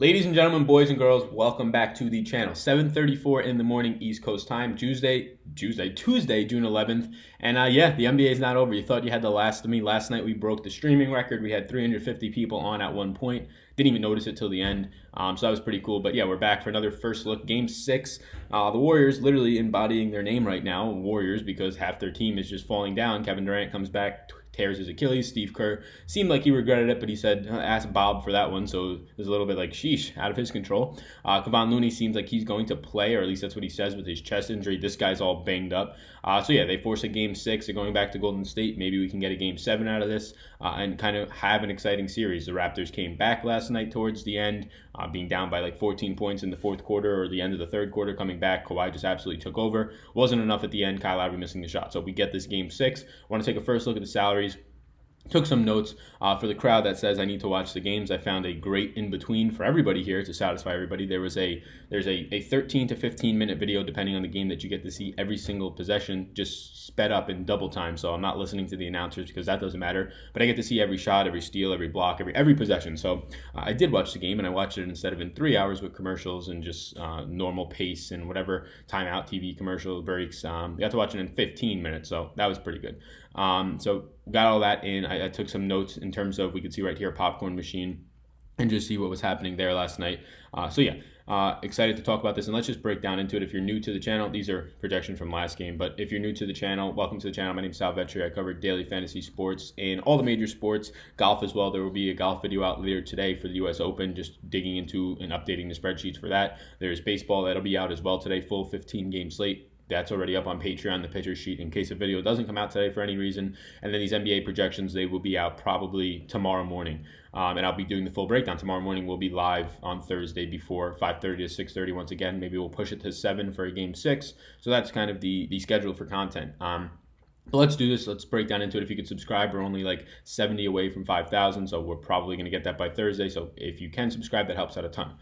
Ladies and gentlemen, boys and girls, welcome back to the channel. 7:34 in the morning East Coast time, Tuesday, June 11th. And yeah, the NBA is not over. You thought you had the last of me. Last night we broke the streaming record. We had 350 people on at one point. Didn't even notice it till the end. So that was pretty cool. But yeah, we're back for another first look. Game 6. The Warriors literally embodying their name right now, Warriors, because half their team is just falling down. Kevin Durant comes back, tears his Achilles. Steve Kerr seemed like he regretted it, but he said, ask Bob for that one. So it was a little bit like, sheesh, out of his control. Kevon Looney seems like he's going to play, or at least that's what he says with his chest injury. This guy's all banged up. So yeah, they force a Game 6. They're going back to Golden State. Maybe we can get a Game 7 out of this and kind of have an exciting series. The Raptors came back last night towards the end, being down by like 14 points in the fourth quarter or the end of the third quarter, coming back. Kawhi just absolutely took over. Wasn't enough at the end. Kyle Lowry missing the shot. So we get this Game 6. Want to take a first look at the salaries. Took some notes for the crowd that says I need to watch the games. I found a great in-between for everybody here to satisfy everybody. There's a 13 to 15 minute video depending on the game that you get to see every single possession just sped up in double time. So I'm not listening to the announcers because that doesn't matter. But I get to see every shot, every steal, every block, every possession. So I did watch the game, and I watched it instead of in 3 hours with commercials and just normal pace and whatever timeout TV commercial breaks. Got to watch it in 15 minutes, so that was pretty good. So got all that in. I took some notes in terms of, we could see right here, popcorn machine, and just see what was happening there last night. So yeah, excited to talk about this, and let's just break down into it. If you're new to the channel, these are projections from last game, but if you're new to the channel, welcome to the channel. My name is Sal Vetri. I cover daily fantasy sports in all the major sports, golf as well. There will be a golf video out later today for the US Open, just digging into and updating the spreadsheets for that. There's baseball that'll be out as well today, full 15 game slate. That's already up on Patreon, the picture sheet, in case a video doesn't come out today for any reason. And then these NBA projections, they will be out probably tomorrow morning. And I'll be doing the full breakdown. Tomorrow morning we'll be live on Thursday before 5:30 to 6:30 once again. Maybe we'll push it to 7 for a Game 6. So that's kind of the schedule for content. But let's do this. Let's break down into it. If you could subscribe, we're only like 70 away from 5,000. So we're probably going to get that by Thursday. So if you can subscribe, that helps out a ton.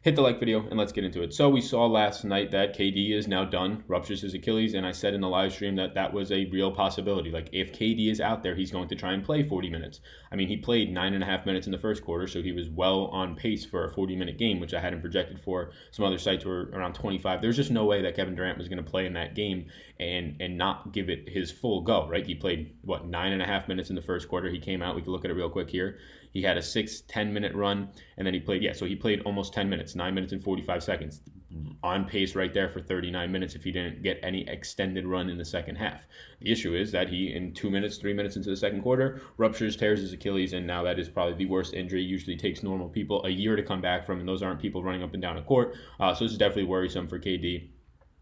Hit the like video and let's get into it. So we saw last night that KD is now done, ruptures his Achilles, and I said in the live stream that that was a real possibility. Like, if KD is out there, he's going to try and play 40 minutes. I mean, he played 9.5 minutes in the first quarter, so he was well on pace for a 40-minute game, which I hadn't projected for. Some other sites were around 25. There's just no way that Kevin Durant was going to play in that game and not give it his full go, right? He played, 9.5 minutes in the first quarter. He came out. We can look at it real quick here. He had a 10 minute run, and then he played almost 10 minutes, 9 minutes and 45 seconds. On pace right there for 39 minutes if he didn't get any extended run in the second half. The issue is that he, in 2 minutes, 3 minutes into the second quarter, tears his Achilles, and now that is probably the worst injury. Usually takes normal people a year to come back from, and those aren't people running up and down a court. So this is definitely worrisome for KD.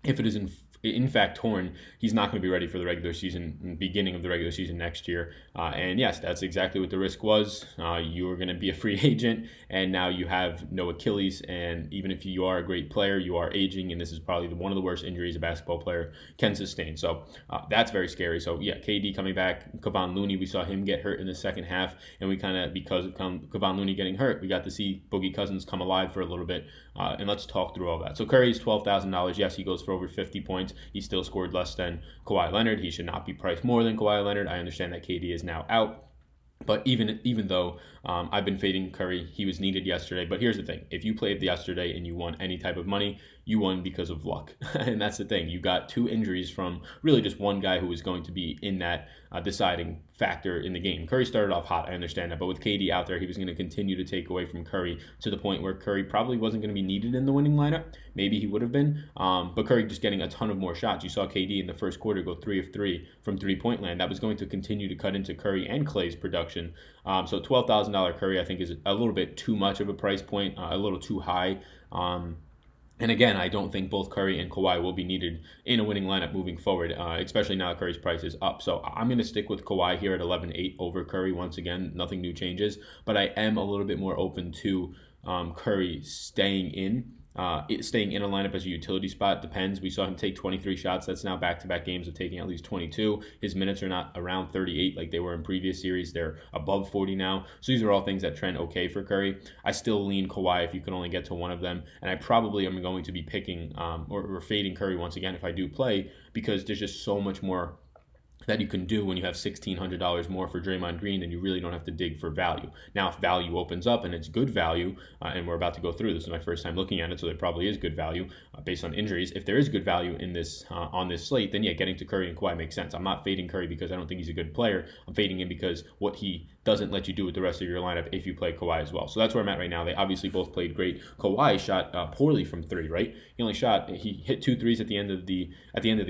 If it is in fact torn, he's not going to be ready for the regular season, beginning of the regular season next year. And yes, that's exactly what the risk was. You are going to be a free agent, and now you have no Achilles. And even if you are a great player, you are aging, and this is probably one of the worst injuries a basketball player can sustain. So that's very scary. So yeah, KD coming back. Kevon Looney, we saw him get hurt in the second half, and we kind of, because of Kevon Looney getting hurt, we got to see Boogie Cousins come alive for a little bit. And let's talk through all that. So Curry's $12,000. Yes, he goes for over 50 points. He still scored less than Kawhi Leonard. He should not be priced more than Kawhi Leonard. I understand that KD is now out. But even though I've been fading Curry, he was needed yesterday. But here's the thing. If you played yesterday and you won any type of money, you won because of luck. And that's the thing. You got 2 injuries from really just one guy who was going to be in that deciding factor in the game. Curry started off hot, I understand that. But with KD out there, he was going to continue to take away from Curry to the point where Curry probably wasn't going to be needed in the winning lineup. Maybe he would have been. But Curry just getting a ton of more shots. You saw KD in the first quarter go 3 of 3 from three-point land. That was going to continue to cut into Curry and Clay's production. So $12,000 Curry, I think, is a little bit too much of a price point, a little too high. And again, I don't think both Curry and Kawhi will be needed in a winning lineup moving forward, especially now that Curry's price is up. So I'm going to stick with Kawhi here at 11.8 over Curry once again. Nothing new changes, but I am a little bit more open to Curry staying in a lineup as a utility spot. Depends. We saw him take 23 shots. That's now back-to-back games of taking at least 22. His minutes are not around 38 like they were in previous series. They're above 40 now. So these are all things that trend okay for Curry. I still lean Kawhi if you can only get to one of them. And I probably am going to be picking or fading Curry once again if I do play, because there's just so much more that you can do when you have $1,600 more for Draymond Green, then you really don't have to dig for value. Now, if value opens up and it's good value, and we're about to go through this is my first time looking at it, so there probably is good value based on injuries. If there is good value in this on this slate, then yeah, getting to Curry and Kawhi makes sense. I'm not fading Curry because I don't think he's a good player. I'm fading him because what he doesn't let you do with the rest of your lineup if you play Kawhi as well. So that's where I'm at right now. They obviously both played great. Kawhi shot poorly from three, right? He hit 2 threes at the end of the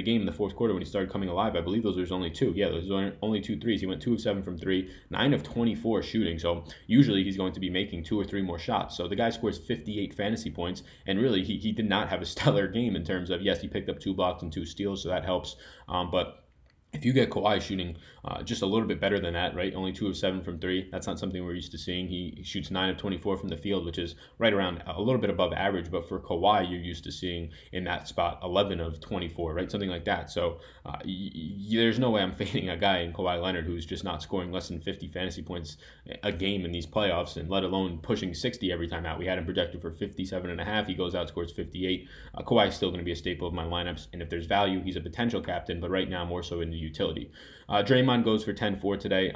game in the fourth quarter when he started coming alive. I believe those were only two. Yeah, those were only 2 threes. He went 2 of 7 from three, 9 of 24 shooting. So usually he's going to be making 2 or 3 more shots. So the guy scores 58 fantasy points, and really he did not have a stellar game in terms of, yes, he picked up 2 blocks and 2 steals, so that helps. But if you get Kawhi shooting just a little bit better than that, right? Only 2 of 7 from three. That's not something we're used to seeing. He shoots 9 of 24 from the field, which is right around a little bit above average. But for Kawhi, you're used to seeing in that spot 11 of 24, right? Something like that. So there's no way I'm fading a guy in Kawhi Leonard who's just not scoring less than 50 fantasy points a game in these playoffs, and let alone pushing 60 every time out. We had him projected for 57.5. He goes out, scores 58. Kawhi is still going to be a staple of my lineups, and if there's value, he's a potential captain, but right now more so in the utility. Draymond goes for 10-4 today.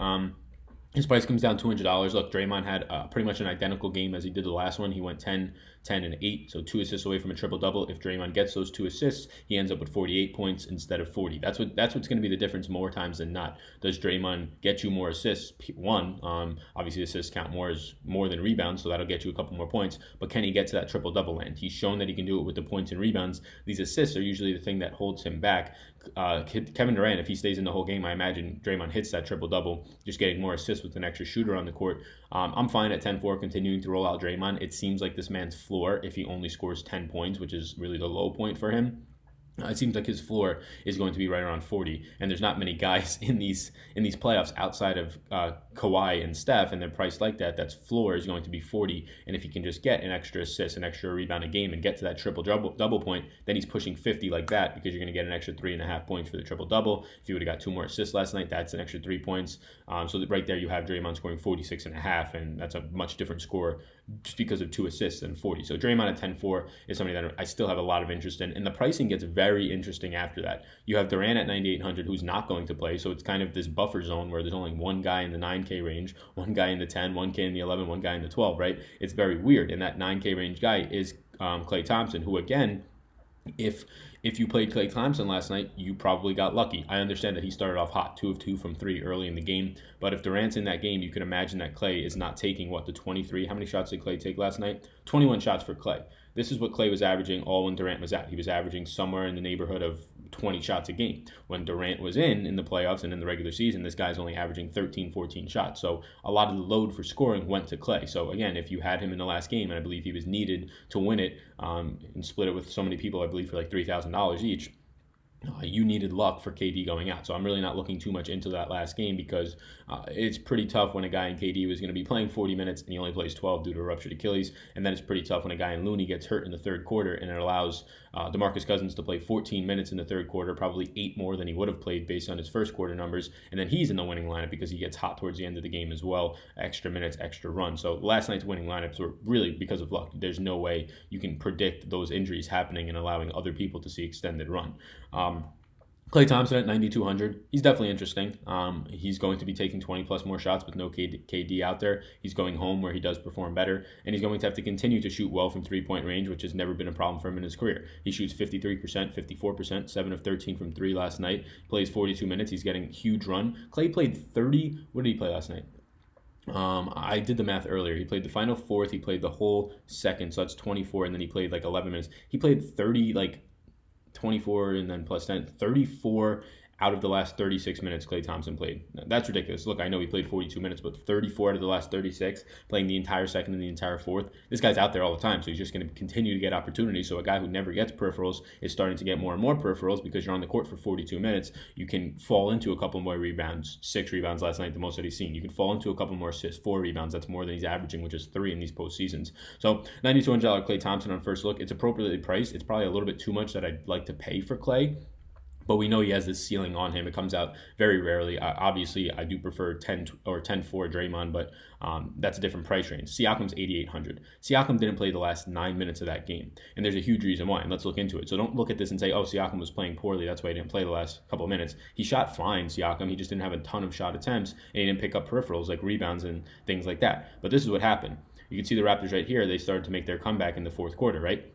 His price comes down $200. Look, Draymond had pretty much an identical game as he did the last one. He went 10, 10, and 8, so 2 assists away from a triple-double. If Draymond gets those 2 assists, he ends up with 48 points instead of 40. That's what's going to be the difference more times than not. Does Draymond get you more assists? One, obviously assists count more than rebounds, so that'll get you a couple more points. But can he get to that triple-double land? He's shown that he can do it with the points and rebounds. These assists are usually the thing that holds him back. Kevin Durant, if he stays in the whole game, I imagine Draymond hits that triple-double, just getting more assists with an extra shooter on the court. I'm fine at 10-4 continuing to roll out Draymond. It seems like this man's floor, if he only scores 10 points, which is really the low point for him, it seems like his floor is going to be right around 40, and there's not many guys in these playoffs outside of Kawhi and Steph, and they're priced like that. That's floor is going to be 40, and if he can just get an extra assist, an extra rebound a game, and get to that triple-double point, then he's pushing 50 like that, because you're going to get an extra 3.5 points for the triple-double. If you would have got 2 more assists last night, that's an extra 3 points. So right there you have Draymond scoring 46.5, and that's a much different score just because of 2 assists than 40. So Draymond at 10-4 is somebody that I still have a lot of interest in, and the pricing gets very interesting after that. You have Durant at 9,800 who's not going to play, so it's kind of this buffer zone where there's only one guy in the 9K range, one guy in the 10, 1K in the 11, one guy in the 12, right? It's very weird, and that 9K range guy is Klay Thompson, who again, if you played Klay Thompson last night, you probably got lucky. I understand that he started off hot, 2 of 2 from 3 early in the game. But if Durant's in that game, you can imagine that Klay is not taking, the 23? How many shots did Klay take last night? 21 shots for Klay. This is what Klay was averaging all when Durant was out. He was averaging somewhere in the neighborhood of 20 shots a game. When Durant was in the playoffs and in the regular season, this guy's only averaging 13, 14 shots. So a lot of the load for scoring went to Klay. So again, if you had him in the last game, and I believe he was needed to win it, and split it with so many people, I believe for like $3,000 each, you needed luck for KD going out. So I'm really not looking too much into that last game, because it's pretty tough when a guy in KD was going to be playing 40 minutes and he only plays 12 due to a ruptured Achilles. And then it's pretty tough when a guy in Looney gets hurt in the third quarter, and it allows DeMarcus Cousins to play 14 minutes in the third quarter, probably 8 more than he would have played based on his first quarter numbers. And then he's in the winning lineup because he gets hot towards the end of the game as well. Extra minutes, extra run. So last night's winning lineups were really because of luck. There's no way you can predict those injuries happening and allowing other people to see extended run. Klay Thompson at 9,200. He's definitely interesting. He's going to be taking 20 plus more shots with no KD out there. He's going home where he does perform better, and he's going to have to continue to shoot well from 3-point range, which has never been a problem for him in his career. He shoots 53%, 54%, 7 of 13 from 3 last night. Plays 42 minutes. He's getting a huge run. Klay played 30. What did he play last night? I did the math earlier. He played the final fourth. He played the whole second, so that's 24, and then he played like 11 minutes. He played 30, 24 and then plus 10, 34 out of the last 36 minutes Klay Thompson played. That's ridiculous. Look, I know he played 42 minutes, but 34 out of the last 36, playing the entire second and the entire fourth. This guy's out there all the time, so he's just going to continue to get opportunities. So a guy who never gets peripherals is starting to get more and more peripherals because you're on the court for 42 minutes. You can fall into a couple more rebounds, 6 rebounds last night, the most that he's seen. You can fall into a couple more assists, 4 rebounds. That's more than he's averaging, which is 3 in these postseasons. So $9,200 Klay Thompson on first look. It's appropriately priced. It's probably a little bit too much that I'd like to pay for Klay. but we know he has this ceiling on him. It comes out very rarely. Obviously, I do prefer 10 or 10-4 Draymond, but that's a different price range. Siakam's 8,800. Siakam didn't play the last 9 minutes of that game, and there's a huge reason why, and let's look into it. So don't look at this and say, oh, Siakam was playing poorly, that's why he didn't play the last couple of minutes. He shot fine, Siakam. He just didn't have a ton of shot attempts, and he didn't pick up peripherals like rebounds and things like that. But this is what happened. You can see the Raptors right here. They started to make their comeback in the fourth quarter, right?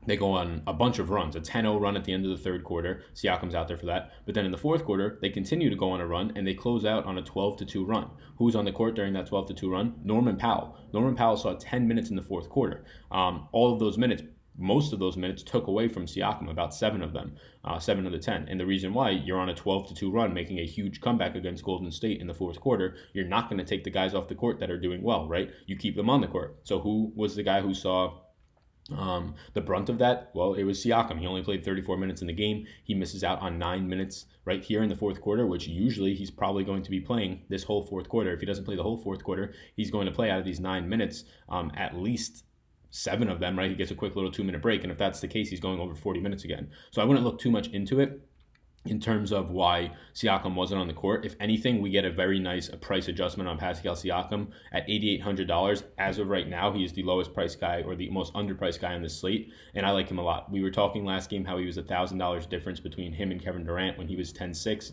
They go on a bunch of runs, a 10-0 run at the end of the third quarter. Siakam's out there for that. But then in the fourth quarter, they continue to go on a run, and they close out on a 12-2 run. Who's on the court during that 12-2 run? Norman Powell. Norman Powell saw 10 minutes in the fourth quarter. All of those minutes, most of those minutes took away from Siakam, about 7 of them, 7 of the 10. And the reason why, you're on a 12-2 run, making a huge comeback against Golden State in the fourth quarter, you're not going to take the guys off the court that are doing well, right? You keep them on the court. So who was the guy who saw the brunt of that? Well, it was Siakam. He only played 34 minutes in the game. He misses out on 9 minutes right here in the fourth quarter, which usually he's probably going to be playing this whole fourth quarter. If he doesn't play the whole fourth quarter, he's going to play out of these 9 minutes, at least 7 of them, right? He gets a quick little 2-minute break. And if that's the case, he's going over 40 minutes again. So I wouldn't look too much into it in terms of why Siakam wasn't on the court. If anything, we get a very nice price adjustment on Pascal Siakam at $8,800. As of right now, he is the lowest priced guy, or the most underpriced guy on this slate, and I like him a lot. We were talking last game how he was $1,000 difference between him and Kevin Durant when he was 10-6,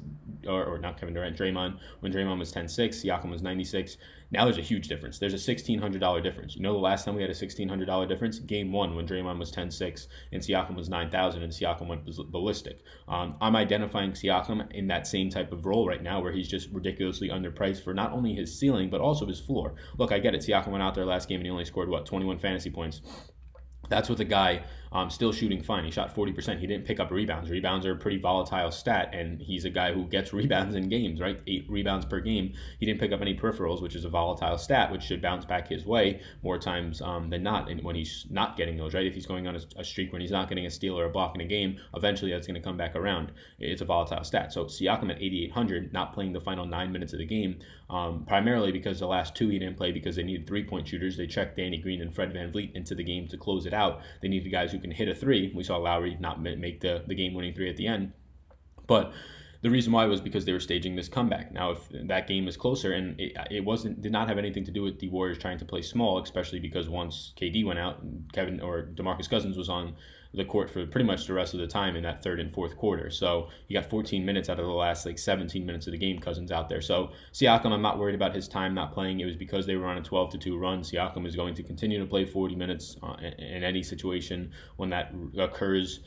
or not Kevin Durant, Draymond. When Draymond was 10-6, Siakam was 96. Now there's a huge difference. There's a $1,600 difference. You know the last time we had a $1,600 difference? Game 1 when Draymond was 10-6 and Siakam was 9,000 and Siakam went ballistic. I'm identifying Siakam in that same type of role right now where he's just ridiculously underpriced for not only his ceiling but also his floor. Look, I get it. Siakam went out there last game and he only scored, 21 fantasy points. That's with a guy still shooting fine. He shot 40%. He didn't pick up rebounds. Rebounds are a pretty volatile stat, and he's a guy who gets rebounds in games, right? 8 rebounds per game. He didn't pick up any peripherals, which is a volatile stat, which should bounce back his way more times than not. And when he's not getting those, right? If he's going on a streak when he's not getting a steal or a block in a game, eventually that's going to come back around. It's a volatile stat. So Siakam at 8,800, not playing the final 9 minutes of the game, primarily because the last 2 he didn't play because they needed 3-point shooters. They checked Danny Green and Fred VanVleet into the game to close it out. They needed guys who can hit a 3. We saw Lowry not make the game-winning 3 at the end. But the reason why was because they were staging this comeback. Now, if that game is closer, and it did not have anything to do with the Warriors trying to play small, especially because once KD went out, Kevin or DeMarcus Cousins was on the court for pretty much the rest of the time in that third and fourth quarter. So he got 14 minutes out of the last 17 minutes of the game, Cousins out there. So Siakam, I'm not worried about his time not playing. It was because they were on a 12-2 run. Siakam is going to continue to play 40 minutes in any situation when that occurs.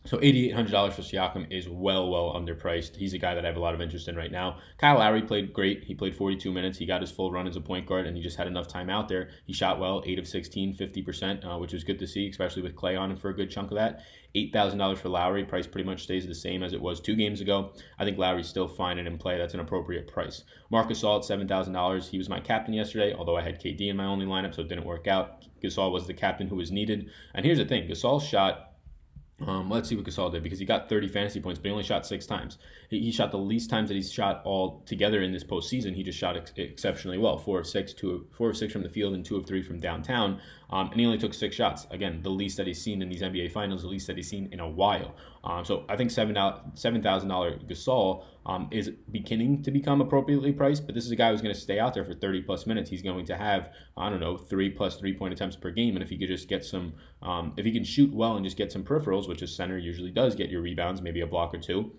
So $8,800 for Siakam is well underpriced. He's a guy that I have a lot of interest in right now. Kyle Lowry played great. He played 42 minutes. He got his full run as a point guard, and he just had enough time out there. He shot well, 8 of 16, 50%, which was good to see, especially with Clay on him for a good chunk of that. $8,000 for Lowry. Price pretty much stays the same as it was 2 games ago. I think Lowry's still fine and in play. That's an appropriate price. Marc Gasol at $7,000. He was my captain yesterday, although I had KD in my only lineup, so it didn't work out. Gasol was the captain who was needed. And here's the thing. Gasol shot... let's see what Gasol did, because he got 30 fantasy points, but he only shot 6 times. He shot the least times that he's shot all together in this postseason. He just shot exceptionally well, 4 of 6 from the field and 2 of 3 from downtown. And he only took 6 shots. Again, the least that he's seen in these NBA Finals, the least that he's seen in a while. So I think $7,000 Gasol is beginning to become appropriately priced, but this is a guy who's going to stay out there for 30 plus minutes. He's going to have, 3 plus 3-point attempts per game. And if he could just get some, if he can shoot well and just get some peripherals, which a center usually does, get your rebounds, maybe a block or 2,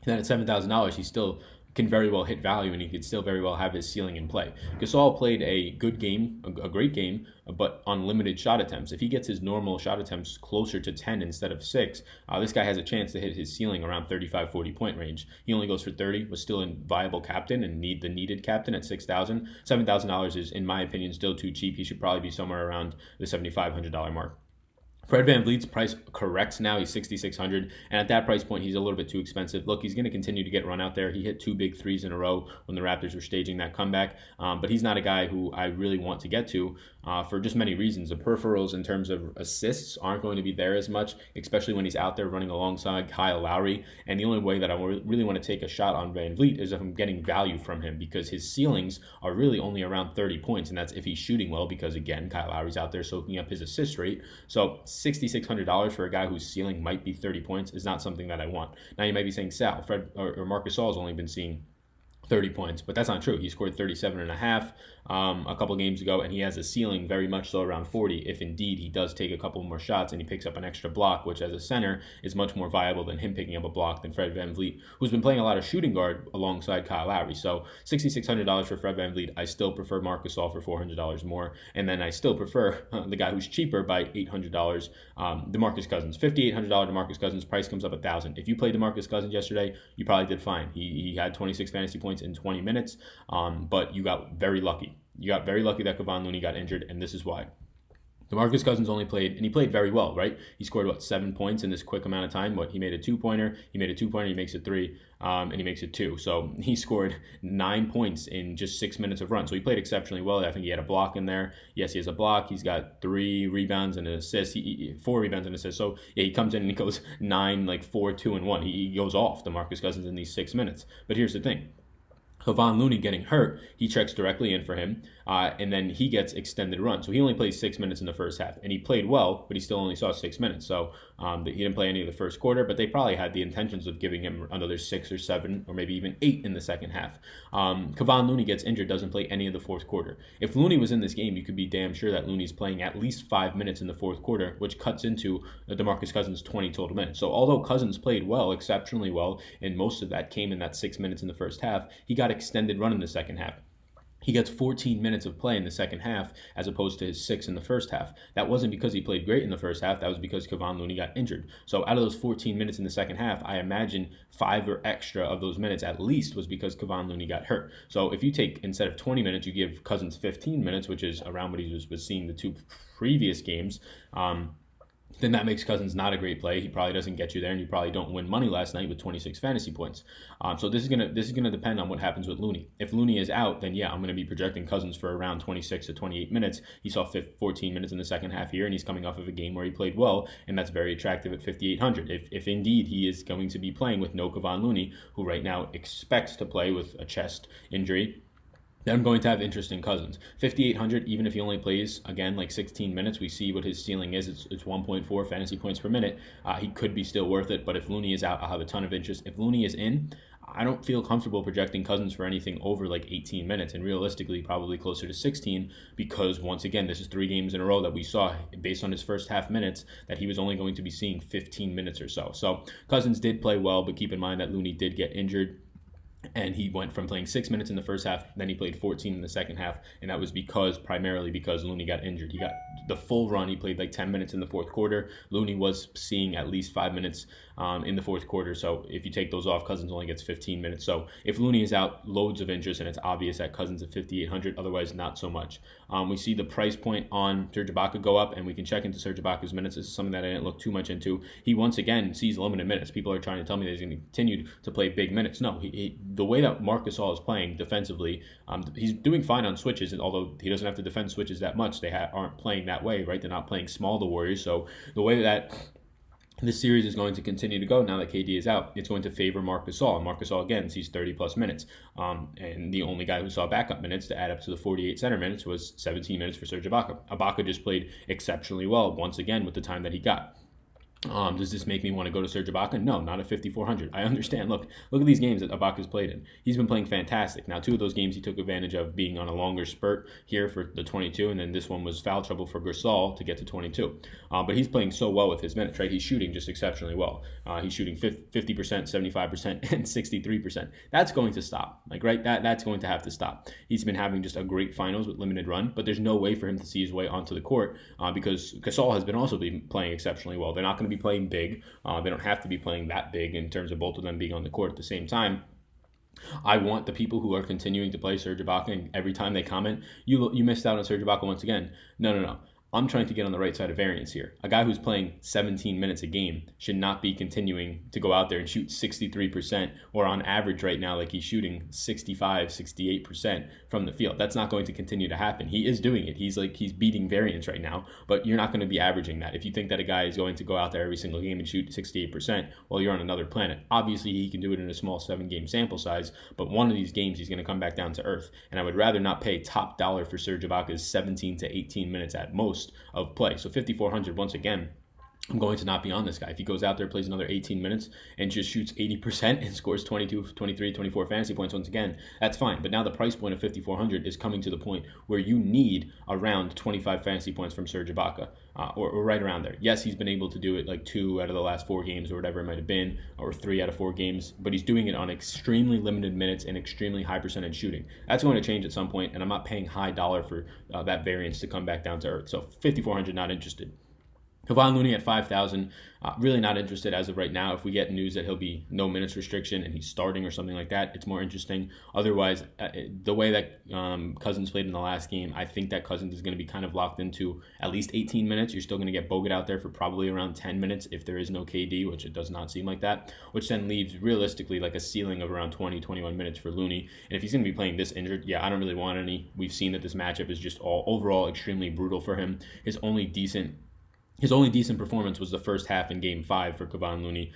then at $7,000, he still can very well hit value, and he could still very well have his ceiling in play. Gasol played a good game, a great game, but on limited shot attempts. If he gets his normal shot attempts closer to 10 instead of 6, this guy has a chance to hit his ceiling around 35, 40-point range. He only goes for 30, was still a viable captain and the needed captain at $6,000. $7,000 is, in my opinion, still too cheap. He should probably be somewhere around the $7,500 mark. Fred VanVleet's price corrects now. He's $6,600, and at that price point, he's a little bit too expensive. Look, he's going to continue to get run out there. He hit 2 big threes in a row when the Raptors were staging that comeback, but he's not a guy who I really want to get to for just many reasons. The peripherals in terms of assists aren't going to be there as much, especially when he's out there running alongside Kyle Lowry, and the only way that I really want to take a shot on VanVleet is if I'm getting value from him, because his ceilings are really only around 30 points, and that's if he's shooting well, because, again, Kyle Lowry's out there soaking up his assist rate. So $6,600 for a guy whose ceiling might be 30 points is not something that I want. Now you might be saying, Sal, Fred or Marcus Saul has only been seeing 30 points, but that's not true. He scored 37 and a half a couple games ago, and he has a ceiling very much so around 40 if indeed he does take a couple more shots and he picks up an extra block, which as a center is much more viable than him picking up a block than Fred VanVleet, who's been playing a lot of shooting guard alongside Kyle Lowry. So $6,600 for Fred VanVleet. I still prefer Marcus Saul for $400 more, and then I still prefer the guy who's cheaper by $800, DeMarcus Cousins. $5,800 DeMarcus Cousins, price comes up $1,000. If you played DeMarcus Cousins yesterday, you probably did fine. He had 26 fantasy points in 20 minutes, but you got very lucky. You got very lucky that Kevon Looney got injured, and this is why. DeMarcus Cousins only played, and he played very well, right? He scored, 7 points in this quick amount of time. He made a two-pointer, he makes it 3, and he makes it 2. So he scored 9 points in just 6 minutes of run. So he played exceptionally well. I think he had a block in there. Yes, he has a block. He's got 3 rebounds and an assist. 4 rebounds and an assist. So yeah, he comes in and he goes 9, 4, 2, and 1. He goes off, DeMarcus Cousins, in these 6 minutes. But here's the thing. Kevon Looney getting hurt, he checks directly in for him, and then he gets extended run. So he only plays 6 minutes in the first half, and he played well, but he still only saw 6 minutes. So he didn't play any of the first quarter, but they probably had the intentions of giving him another 6 or 7 or maybe even 8 in the second half. Kevon Looney gets injured, doesn't play any of the fourth quarter. If Looney was in this game, you could be damn sure that Looney's playing at least 5 minutes in the fourth quarter, which cuts into DeMarcus Cousins' 20 total minutes. So although Cousins played well, exceptionally well, and most of that came in that 6 minutes in the first half, he got extended run in the second half. He gets 14 minutes of play in the second half as opposed to his 6 in the first half. That wasn't because he played great in the first half. That was because Kevon Looney got injured. So out of those 14 minutes in the second half, I imagine 5 or extra of those minutes at least was because Kevon Looney got hurt. So if you take, instead of 20 minutes, you give Cousins 15 minutes, which is around what he was seeing the 2 previous games, then that makes Cousins not a great play. He probably doesn't get you there, and you probably don't win money last night with 26 fantasy points. So this is gonna depend on what happens with Looney. If Looney is out, then yeah, I'm gonna be projecting Cousins for around 26 to 28 minutes. He saw 14 minutes in the second half here, and he's coming off of a game where he played well, and that's very attractive at 5,800. If indeed he is going to be playing with no Kevon Looney, who right now expects to play with a chest injury, then I'm going to have interest in Cousins. 5,800, even if he only plays, again, 16 minutes, we see what his ceiling is. It's 1.4 fantasy points per minute. He could be still worth it, but if Looney is out, I'll have a ton of interest. If Looney is in, I don't feel comfortable projecting Cousins for anything over 18 minutes, and realistically probably closer to 16, because once again, this is 3 games in a row that we saw, based on his first half minutes, that he was only going to be seeing 15 minutes or so. So Cousins did play well, but keep in mind that Looney did get injured. And he went from playing 6 minutes in the first half, then he played 14 in the second half, and that was primarily because Looney got injured. He got the full run. He played 10 minutes in the fourth quarter. Looney was seeing at least 5 minutes in the fourth quarter, so if you take those off, Cousins only gets 15 minutes. So if Looney is out, loads of interest, and it's obvious that Cousins at 5,800, otherwise not so much. We see the price point on Serge Ibaka go up, and we can check into Serge Ibaka's minutes. This is something that I didn't look too much into. He once again sees limited minutes. People are trying to tell me that he's going to continue to play big minutes. No, the way that Marcus Saul is playing defensively, he's doing fine on switches, and although he doesn't have to defend switches that much, they aren't playing that way, right? They're not playing small, the Warriors. So the way that this series is going to continue to go now that KD is out, it's going to favor Marcus Saul. And Marcus Saul, again, sees 30-plus minutes. And the only guy who saw backup minutes to add up to the 48 center minutes was 17 minutes for Serge Ibaka. Ibaka just played exceptionally well, once again, with the time that he got. Does this make me want to go to Serge Ibaka? No, not at 5,400. I understand. Look at these games that Ibaka's played in. He's been playing fantastic. Now, 2 of those games he took advantage of being on a longer spurt here for the 22, and then this one was foul trouble for Gasol to get to 22. But he's playing so well with his minutes, right? He's shooting just exceptionally well. He's shooting 50%, 75%, and 63%. That's going to stop. Right? That's going to have to stop. He's been having just a great finals with limited run, but there's no way for him to see his way onto the court because Gasol has been also playing exceptionally well. They're not going to be playing big. They don't have to be playing that big in terms of both of them being on the court at the same time. I want the people who are continuing to play Serge Ibaka, and every time they comment, you missed out on Serge Ibaka once again. No. I'm trying to get on the right side of variance here. A guy who's playing 17 minutes a game should not be continuing to go out there and shoot 63%, or on average right now, he's shooting 65, 68% from the field. That's not going to continue to happen. He is doing it. He's beating variance right now, but you're not going to be averaging that. If you think that a guy is going to go out there every single game and shoot 68%, well, you're on another planet. Obviously, he can do it in a small 7-game sample size, but one of these games he's going to come back down to earth. And I would rather not pay $top for Serge Ibaka's 17 to 18 minutes at most of play. So 5,400, once again, I'm going to not be on this guy. If he goes out there, plays another 18 minutes, and just shoots 80% and scores 22, 23, 24 fantasy points once again, that's fine. But now the price point of 5,400 is coming to the point where you need around 25 fantasy points from Serge Ibaka, or right around there. Yes, he's been able to do it like 2 out of the last 4 games or whatever it might have been, or 3 out of 4 games, but he's doing it on extremely limited minutes and extremely high percentage shooting. That's going to change at some point, and I'm not paying high dollar for that variance to come back down to earth. So 5,400, not interested. Kevon Looney at 5,000, really not interested as of right now. If we get news that he'll be no minutes restriction and he's starting or something like that, it's more interesting. Otherwise, the way that Cousins played in the last game, I think that Cousins is going to be kind of locked into at least 18 minutes. You're still going to get Bogut out there for probably around 10 minutes if there is no KD, which it does not seem like that, which then leaves realistically like a ceiling of around 20, 21 minutes for Looney. And if he's going to be playing this injured, yeah, I don't really want any. We've seen that this matchup is just all overall extremely brutal for him. His only decent performance was the first half in Game 5 for Kevon Looney.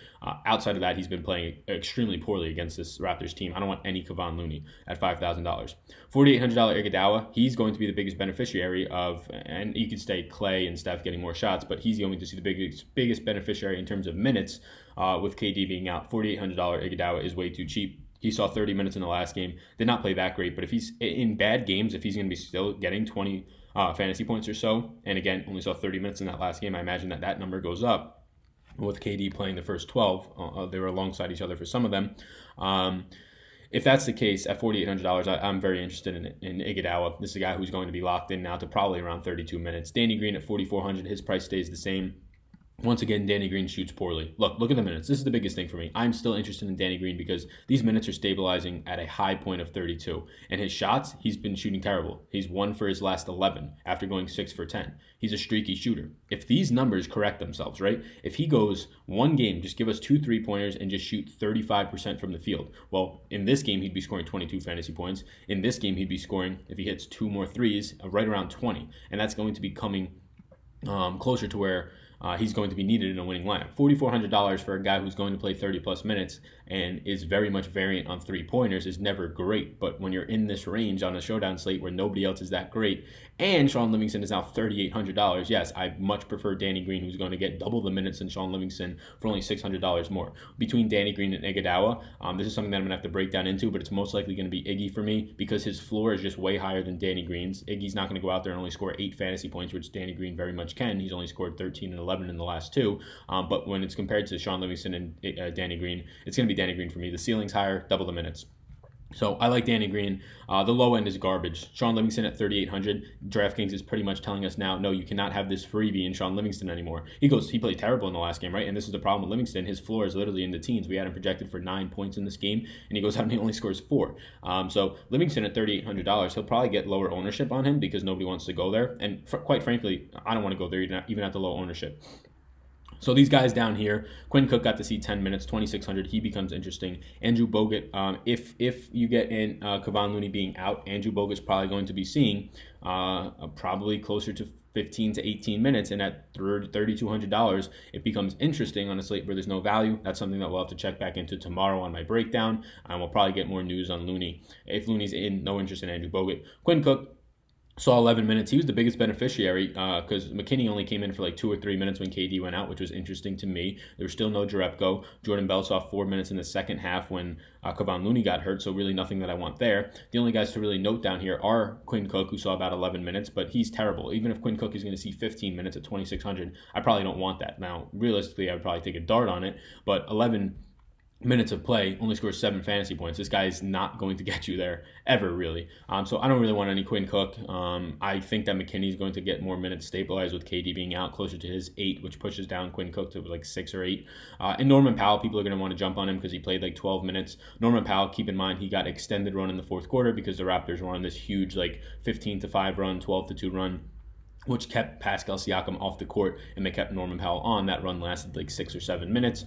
Outside of that, he's been playing extremely poorly against this Raptors team. I don't want any Kevon Looney at $5,000. $4,800 Iguodala, he's going to be the biggest beneficiary of, and you could say Clay and Steph getting more shots, but he's going to see the biggest beneficiary in terms of minutes with KD being out. $4,800 Iguodala is way too cheap. He saw 30 minutes in the last game. Did not play that great, but if he's in bad games, if he's going to be still getting 20 fantasy points or so, and again, only saw 30 minutes in that last game, I imagine that number goes up with KD playing the first 12. They were alongside each other for some of them. If that's the case, at $4,800, I'm very interested in Iguodala. This is a guy who's going to be locked in now to probably around 32 minutes. Danny Green at $4,400, his price stays the same. Once again, Danny Green shoots poorly. Look at the minutes. This is the biggest thing for me. I'm still interested in Danny Green because these minutes are stabilizing at a high point of 32. And his shots, he's been shooting terrible. He's 1 for his last 11 after going 6 for 10. He's a streaky shooter. If these numbers correct themselves, right? If he goes one game, just give us 2 3-pointers and just shoot 35% from the field. Well, in this game, he'd be scoring 22 fantasy points. In this game, he'd be scoring, if he hits 2 more threes, right around 20. And that's going to be coming closer to where he's going to be needed in a winning lineup. $4,400 for a guy who's going to play 30-plus minutes and is very much variant on 3-pointers is never great. But when you're in this range on a showdown slate where nobody else is that great, and Sean Livingston is now $3,800, yes, I much prefer Danny Green, who's going to get double the minutes than Sean Livingston for only $600 more. Between Danny Green and Iguodala, this is something that I'm going to have to break down into, but it's most likely going to be Iggy for me because his floor is just way higher than Danny Green's. Iggy's not going to go out there and only score 8 fantasy points, which Danny Green very much can. He's only scored 13 and 11 in the last 2. But when it's compared to Sean Livingston and Danny Green, it's going to be Danny Green for me. The ceiling's higher, double the minutes. So I like Danny Green. The low end is garbage. Sean Livingston at $3,800. Draftkings is pretty much telling us now, no, you cannot have this freebie in Sean Livingston anymore. He played terrible in the last game, right? And this is the problem with Livingston. His floor is literally in the teens. We had him projected for 9 points in this game, and he goes out and he only scores 4. So Livingston at $3,800, he'll probably get lower ownership on him because nobody wants to go there. And quite frankly, I don't want to go there even at the low ownership. So these guys down here, Quinn Cook got to see 10 minutes, 2,600. He becomes interesting. Andrew Bogut, if you get in Kevon Looney being out, Andrew Bogut's probably going to be seeing probably closer to 15 to 18 minutes, and at $3,200, it becomes interesting on a slate where there's no value. That's something that we'll have to check back into tomorrow on my breakdown, and we'll probably get more news on Looney. If Looney's in, no interest in Andrew Bogut. Quinn Cook saw 11 minutes. He was the biggest beneficiary because McKinney only came in for like 2 or 3 minutes when KD went out, which was interesting to me. There was still no Jerebko. Jordan Bell saw 4 minutes in the second half when Kevon Looney got hurt, so really nothing that I want there. The only guys to really note down here are Quinn Cook, who saw about 11 minutes, but he's terrible. Even if Quinn Cook is going to see 15 minutes at 2,600, I probably don't want that. Now, realistically, I would probably take a dart on it, but 11 minutes of play, only scores 7 fantasy points. This guy is not going to get you there ever, really. So I don't really want any Quinn Cook. I think that McKinney is going to get more minutes stabilized with KD being out, closer to his 8, which pushes down Quinn Cook to like 6 or 8. And Norman Powell, people are going to want to jump on him because he played like 12 minutes. Norman Powell, keep in mind, he got extended run in the fourth quarter because the Raptors were on this huge like 15-5 run, 12-2 run, which kept Pascal Siakam off the court, and they kept Norman Powell on. That run lasted like 6 or 7 minutes.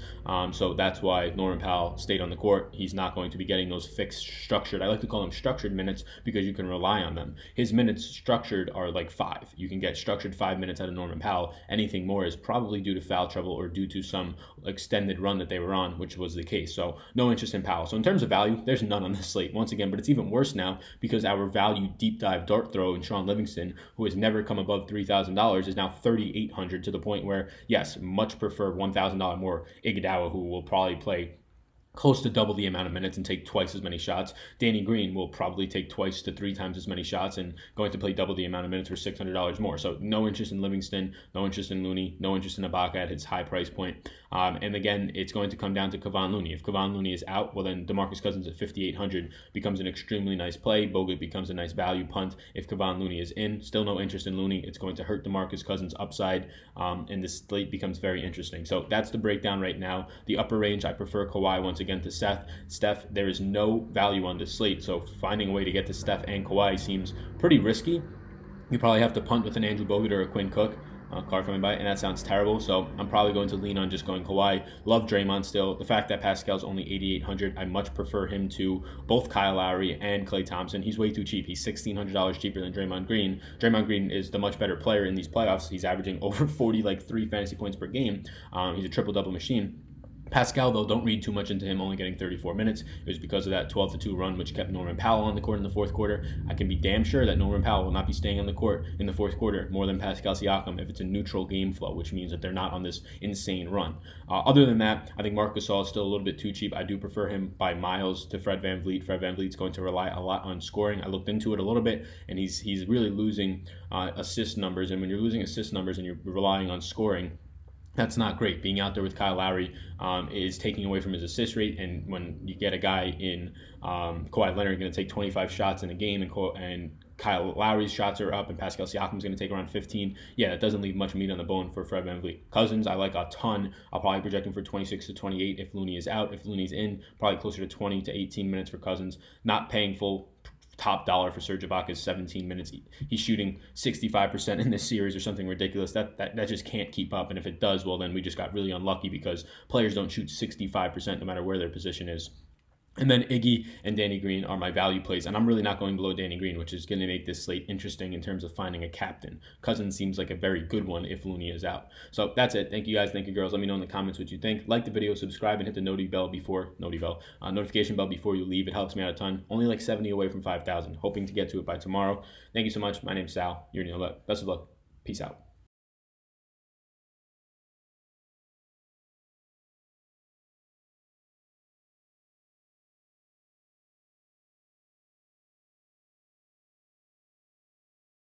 So that's why Norman Powell stayed on the court. He's not going to be getting those fixed, structured, I like to call them structured minutes because you can rely on them. His minutes structured are like 5. You can get structured 5 minutes out of Norman Powell. Anything more is probably due to foul trouble or due to some extended run that they were on, which was the case. So no interest in Powell. So in terms of value, there's none on this slate once again, but it's even worse now because our value deep dive dart throw in Sean Livingston, who has never come above $3,000 is now $3,800, to the point where, yes, much prefer $1,000 more Iguodala, who will probably play close to double the amount of minutes and take twice as many shots. Danny Green will probably take twice to 3 times as many shots and going to play double the amount of minutes for $600 more. So no interest in Livingston, no interest in Looney, no interest in Ibaka at his high price point. And again, it's going to come down to Kevon Looney. If Kevon Looney is out, well, then DeMarcus Cousins at $5,800 becomes an extremely nice play. Bogut becomes a nice value punt. If Kevon Looney is in, still no interest in Looney. It's going to hurt DeMarcus Cousins' upside, and this slate becomes very interesting. So that's the breakdown right now. The upper range, I prefer Kawhi once again to Steph. There is no value on this slate, so finding a way to get to Steph and Kawhi seems pretty risky. You probably have to punt with an Andrew Bogut or a Quinn Cook. Car coming by, and that sounds terrible. So I'm probably going to lean on just going Kawhi. Love Draymond still. The fact that Pascal's only $8,800, I much prefer him to both Kyle Lowry and Klay Thompson. He's way too cheap. He's $1,600 cheaper than Draymond Green. Draymond Green is the much better player in these playoffs. He's averaging over 3 fantasy points per game. He's a triple-double machine. Pascal, though, don't read too much into him only getting 34 minutes. It was because of that 12-2 run, which kept Norman Powell on the court in the fourth quarter. I can be damn sure that Norman Powell will not be staying on the court in the fourth quarter more than Pascal Siakam if it's a neutral game flow, which means that they're not on this insane run. Other than that, I think Marc Gasol is still a little bit too cheap. I do prefer him by miles to Fred VanVleet. Fred VanVleet's going to rely a lot on scoring. I looked into it a little bit, and he's really losing assist numbers. And when you're losing assist numbers and you're relying on scoring, that's not great. Being out there with Kyle Lowry is taking away from his assist rate, and when you get a guy in Kawhi Leonard going to take 25 shots in a game, and Kyle Lowry's shots are up, and Pascal Siakam's going to take around 15, yeah, that doesn't leave much meat on the bone for Fred VanVleet. Cousins, I like a ton. I'll probably project him for 26 to 28 if Looney is out. If Looney's in, probably closer to 20 to 18 minutes for Cousins. Not paying full top dollar for Serge Ibaka's 17 minutes. He's shooting 65% in this series or something ridiculous. That just can't keep up. And if it does, well, then we just got really unlucky, because players don't shoot 65% no matter where their position is. And then Iggy and Danny Green are my value plays, and I'm really not going below Danny Green, which is going to make this slate interesting in terms of finding a captain. Cousins seems like a very good one if Looney is out. So that's it. Thank you guys. Thank you girls. Let me know in the comments what you think. Like the video, subscribe, and hit the notification bell before you leave. It helps me out a ton. Only like 70 away from 5,000. Hoping to get to it by tomorrow. Thank you so much. My name's Sal. You're Neil. Best of luck. Peace out.